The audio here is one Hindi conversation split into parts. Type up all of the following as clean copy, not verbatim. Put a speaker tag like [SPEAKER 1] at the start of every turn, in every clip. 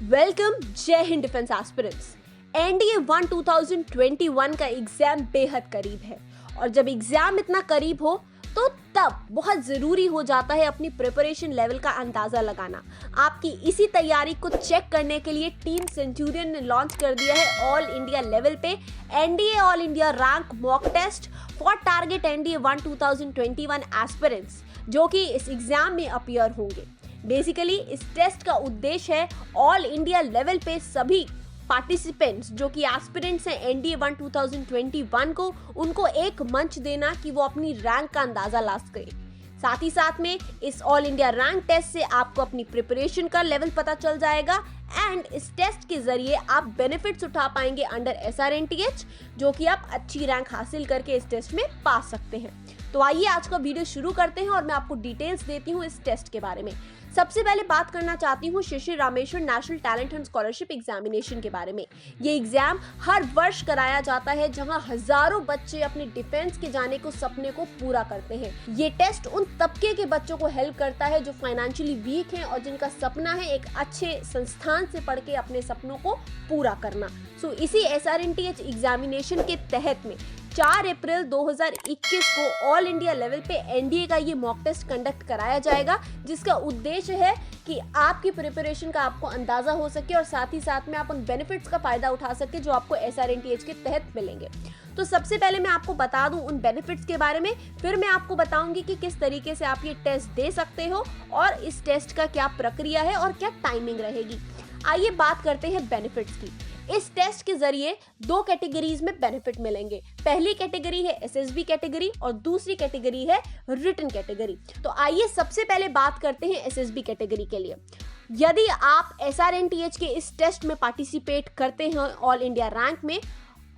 [SPEAKER 1] वेलकम जय हिंद डिफेंस एस्पिरेंट्स। एनडीए 1 2021 का एग्जाम बेहद करीब है और जब एग्जाम इतना करीब हो तो तब बहुत जरूरी हो जाता है अपनी प्रिपरेशन लेवल का अंदाजा लगाना। आपकी इसी तैयारी को चेक करने के लिए टीम सेंचुरियन ने लॉन्च कर दिया है ऑल इंडिया लेवल पे NDA all India rank mock test for target NDA 1 2021 aspirants, जो कि इस एग्जाम में अपीयर होंगे। बेसिकली इस टेस्ट का उद्देश्य है ऑल इंडिया लेवल पे सभी पार्टिसिपेंट्स जो कि एस्पिरेंट्स हैं एनडीए 1 2021 को, उनको एक मंच देना कि वो अपनी रैंक का अंदाजा ला सके। साथ ही साथ में इस ऑल इंडिया रैंक टेस्ट से आपको अपनी प्रिपरेशन का लेवल पता चल जाएगा एंड इस टेस्ट के जरिए आप बेनिफिट्स उठा पाएंगे अंडर SRNTH, जो कि आप अच्छी रैंक हासिल करके इस टेस्ट में पा सकते हैं। तो आइए आज का वीडियो शुरू करते हैं और मैं आपको डिटेल्स देती हूँ इस टेस्ट के बारे में। सबसे पहले बात करना चाहती हूँ Shri Rameshwar national talent and scholarship examination के बारे में। ये एग्जाम हर वर्ष कराया जाता है जहां हजारों बच्चे अपने डिफेंस के जाने को सपने को पूरा करते हैं। ये टेस्ट उन तबके के बच्चों को हेल्प करता है जो फाइनेंशियली वीक हैं और जिनका सपना है एक अच्छे संस्थान से पढ़ के अपने सपनों को पूरा करना। सो इसी SRNTH एग्जामिनेशन के तहत में 4 अप्रैल 2021 को ऑल इंडिया लेवल पे एनडीए का ये मॉक टेस्ट कंडक्ट कराया जाएगा, जिसका उद्देश्य है कि आपकी प्रिपरेशन का आपको अंदाजा हो सके और साथ ही साथ में आप उन बेनिफिट्स का फायदा उठा सके जो आपको SRNTH के तहत मिलेंगे। तो सबसे पहले मैं आपको बता दूं उन बेनिफिट्स के बारे में, फिर मैं आपको बताऊंगी कि किस तरीके से आप ये टेस्ट दे सकते हो और इस टेस्ट का क्या प्रक्रिया है और क्या टाइमिंग रहेगी। आइए बात करते हैं बेनिफिट्स की। इस टेस्ट के जरिए 2 कैटेगरीज में बेनिफिट मिलेंगे। पहली कैटेगरी है SSB कैटेगरी और दूसरी कैटेगरी है रिटन कैटेगरी। तो आइए सबसे पहले बात करते हैं SSB कैटेगरी के लिए। यदि आप SRNTH के इस टेस्ट में पार्टिसिपेट करते हैं ऑल इंडिया रैंक में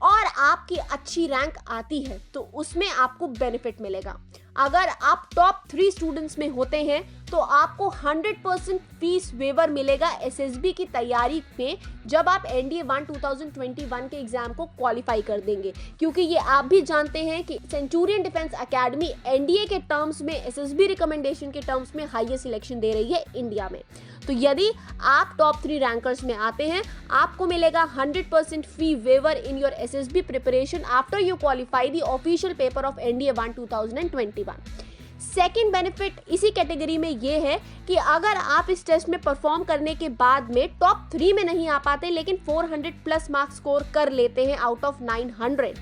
[SPEAKER 1] और आपकी अच्छी रैंक आती है तो उसमें आपको बेनिफिट मिलेगा। अगर आप टॉप 3 स्टूडेंट्स में होते हैं तो आपको 100% फीस वेवर मिलेगा SSB की तैयारी में जब आप एनडीए 1 2021 के एग्जाम को क्वालिफाई कर देंगे, क्योंकि ये आप भी जानते हैं कि सेंचुरियन डिफेंस एकेडमी एनडीए के टर्म्स में SSB रिकमेंडेशन के टर्म्स में हाईएस्ट सिलेक्शन दे रही है इंडिया में। तो यदि आप टॉप 3 रैंकर्स में आते हैं आपको मिलेगा 100% fee waiver in your SSB preparation after you qualify the official paper of NDA 1 2021। Second benefit इसी कैटेगरी में ये है कि अगर आप इस टेस्ट में परफॉर्म करने के बाद में टॉप 3 में नहीं आ पाते लेकिन 400 प्लस मार्क्स स्कोर कर लेते हैं आउट ऑफ 900,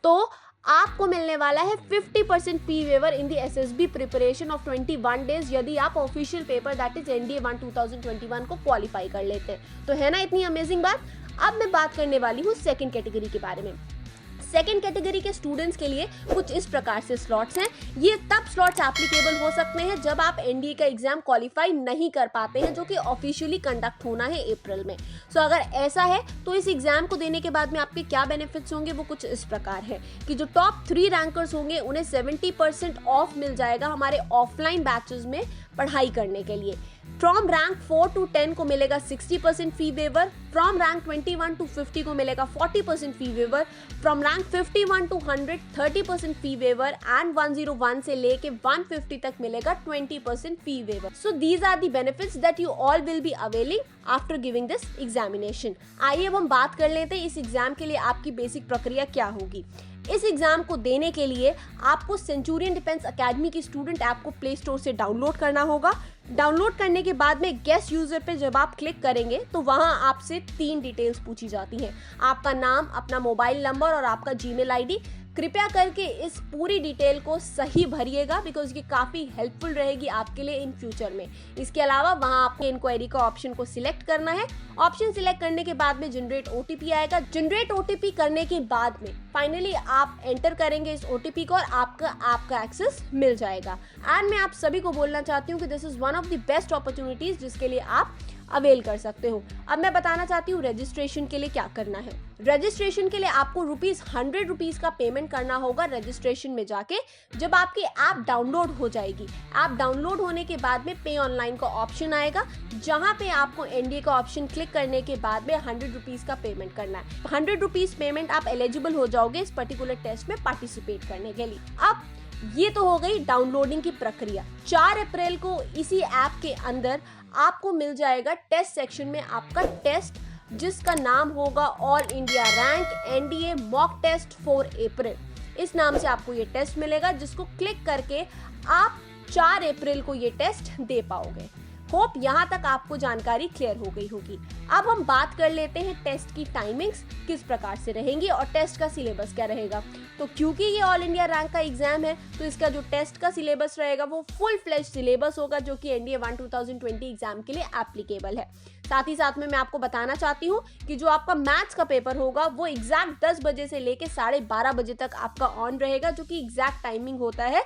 [SPEAKER 1] तो आपको मिलने वाला है 50% fee waiver in the SSB preparation of 21 days यदि आप official paper that is NDA 1 2021 को क्वालिफाई कर लेते हैं। तो है ना इतनी अमेजिंग बात। अब मैं बात करने वाली हूँ सेकेंड कैटेगरी के बारे में। सेकेंड कैटेगरी के स्टूडेंट्स के लिए कुछ इस प्रकार से स्लॉट्स हैं। ये तब स्लॉट्स एप्लीकेबल हो सकते हैं जब आप एनडीए का एग्जाम क्वालिफाई नहीं कर पाते हैं, जो कि ऑफिशियली कंडक्ट होना है अप्रैल में। सो अगर ऐसा है तो इस एग्जाम को देने के बाद में आपके क्या बेनिफिट्स होंगे वो कुछ इस प्रकार है कि जो टॉप 3 रैंकर्स होंगे उन्हें 70% ऑफ मिल जाएगा हमारे ऑफलाइन बैचेस में पढ़ाई करने के लिए। फ्रॉम रैंक 4 to 10 को मिलेगा 60% fee waiver, from rank 21 to 50 को मिलेगा 40% fee waiver, from rank 51 to 100 30% fee waiver and 101 से लेके 150 तक मिलेगा 20% फी वेवर। So these are the benefits that you all will be availing after giving this examination. आइए अब हम बात कर लेते हैं इस एग्जाम के लिए आपकी बेसिक प्रक्रिया क्या होगी। इस एग्जाम को देने के लिए आपको सेंचुरियन डिफेंस एकेडमी की स्टूडेंट ऐप को प्ले स्टोर से डाउनलोड करना होगा। डाउनलोड करने के बाद में गेस्ट यूजर पे जब आप क्लिक करेंगे तो वहां आपसे 3 डिटेल्स पूछी जाती हैं, आपका नाम, अपना मोबाइल नंबर और आपका जीमेल आईडी। कृपया करके इस पूरी डिटेल को सही भरिएगा बिकॉज ये काफ़ी हेल्पफुल रहेगी आपके लिए इन फ्यूचर में। इसके अलावा वहाँ आपको इंक्वायरी का ऑप्शन को सिलेक्ट करना है। ऑप्शन सिलेक्ट करने के बाद में जनरेट OTP आएगा। जनरेट OTP करने के बाद में फाइनली आप एंटर करेंगे इस OTP को और आपका एक्सेस मिल जाएगा। एंड मैं आप सभी को बोलना चाहती हूँ कि this is one of the best opportunities जिसके लिए आप अवेल कर सकते हो। अब मैं बताना चाहती हूँ रजिस्ट्रेशन के लिए क्या करना है। रजिस्ट्रेशन के लिए आपको ₹100 का पेमेंट करना होगा रजिस्ट्रेशन में जाके जब आपकी ऐप डाउनलोड हो जाएगी। ऐप डाउनलोड होने के बाद में पे ऑनलाइन का ऑप्शन आएगा जहां पे आपको एनडीए का ऑप्शन क्लिक करने के बाद में ₹100 का पेमेंट करना है। ₹100 पेमेंट आप एलिजिबल हो जाओगे इस पर्टिकुलर टेस्ट में पार्टिसिपेट करने के लिए। अब ये तो हो गई डाउनलोडिंग की प्रक्रिया। 4 अप्रैल को इसी ऐप के अंदर आपको मिल जाएगा टेस्ट सेक्शन में आपका टेस्ट, जिसका नाम होगा all India rank NDA mock test for April. इस नाम से आपको ये टेस्ट मिलेगा, जिसको क्लिक करके आप 4 अप्रैल को ये टेस्ट दे पाओगे। होप यहाँ तक आपको जानकारी क्लियर हो गई होगी। अब हम बात कर लेते हैं टेस्ट की टाइमिंग्स किस प्रकार से रहेंगी और टेस्ट का सिलेबस क्या रहेगा। तो क्योंकि ये ऑल इंडिया रैंक का एग्जाम है, तो इसका जो टेस्ट का सिलेबस रहेगा वो फुल फ्लेज सिलेबस होगा, जो कि एनडीए 1 2020 एग्जाम के लिए एप्लीकेबल है। साथ ही साथ में मैं आपको बताना चाहती हूँ कि जो आपका मैथ्स का पेपर होगा वो एग्जैक्ट 10 बजे से लेके 12:30 बजे तक आपका ऑन रहेगा, जो कि एग्जैक्ट टाइमिंग होता है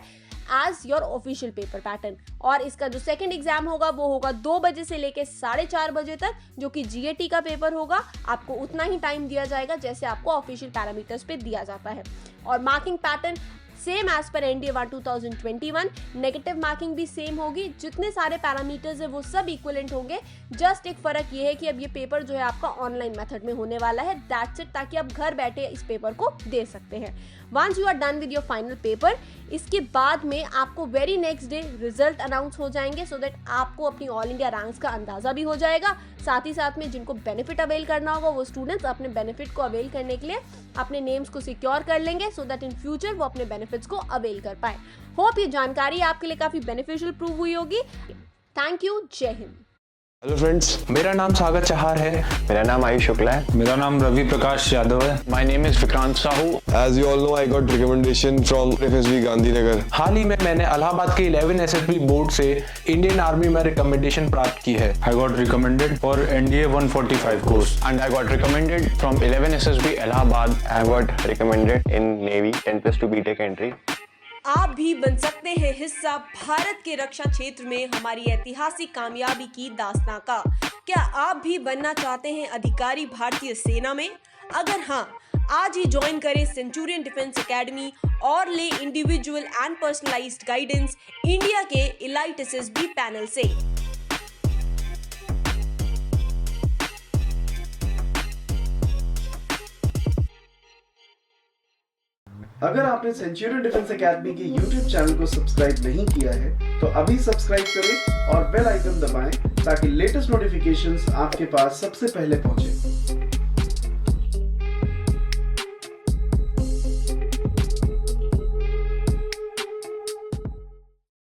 [SPEAKER 1] as your official paper pattern. और इसका जो सेकंड एग्जाम होगा वो होगा 2 बजे से लेके 4:30 बजे तक, जो कि जीएटी का पेपर होगा। आपको उतना ही टाइम दिया जाएगा जैसे आपको ऑफिशियल पैरामीटर्स पे दिया जाता है। और marking pattern same as per NDA 1 2021, negative marking भी सेम होगी। जितने सारे पैरामीटर्स है वो सब इक्विवेलेंट होंगे। जस्ट एक फर्क ये है कि अब ये पेपर जो है आपका ऑनलाइन मेथड में होने वाला है, दैट्स इट, ताकि आप घर बैठे इस पेपर को दे सकते हैं। Once you are done with your final paper, इसके बाद में आपको very next day result announce हो जाएंगे, सो दैट आपको अपनी ऑल इंडिया रैंक्स का अंदाजा भी हो जाएगा। साथ ही साथ में जिनको बेनिफिट अवेल करना होगा वो स्टूडेंट्स अपने बेनिफिट को अवेल करने के लिए अपने नेम्स को सिक्योर कर लेंगे, सो दैट इन फ्यूचर वो अपने बेनिफिट्स को अवेल कर पाए। होप ये जानकारी आपके लिए काफी बेनिफिशियल प्रूव हुई होगी। थैंक यू, जय हिंद।
[SPEAKER 2] हेलो फ्रेंड्स, मेरा नाम सागर चहार है।
[SPEAKER 3] मेरा नाम आयुष शुक्ला है।
[SPEAKER 4] मेरा नाम रवि प्रकाश यादव है।
[SPEAKER 3] My name is Vikrant Sahu.
[SPEAKER 2] As you all know, I got recommendation from FSB Gandhinagar.
[SPEAKER 4] हाल ही में मैंने इलाहाबाद के 11 एसएसबी बोर्ड से इंडियन आर्मी में रिकमेंडेशन प्राप्त की है। I got recommended for NDA 145 course
[SPEAKER 3] and I got recommended from 11 SSB Allahabad. I got recommended in navy 10+2 BTech entry.
[SPEAKER 1] आप भी बन सकते हैं हिस्सा भारत के रक्षा क्षेत्र में हमारी ऐतिहासिक कामयाबी की दास्तां का। क्या आप भी बनना चाहते हैं अधिकारी भारतीय सेना में? अगर हाँ, आज ही ज्वाइन करें सेंचुरियन डिफेंस एकेडमी और ले individual and personalised guidance India के इलाइट एसएसबी पैनल से।
[SPEAKER 5] अगर आपने सेंचुरियन डिफेंस एकेडमी के YouTube चैनल को सब्सक्राइब नहीं किया है तो अभी सब्सक्राइब करें और बेल आइकन दबाएं ताकि लेटेस्ट नोटिफिकेशंस आपके पास सबसे पहले पहुंचे।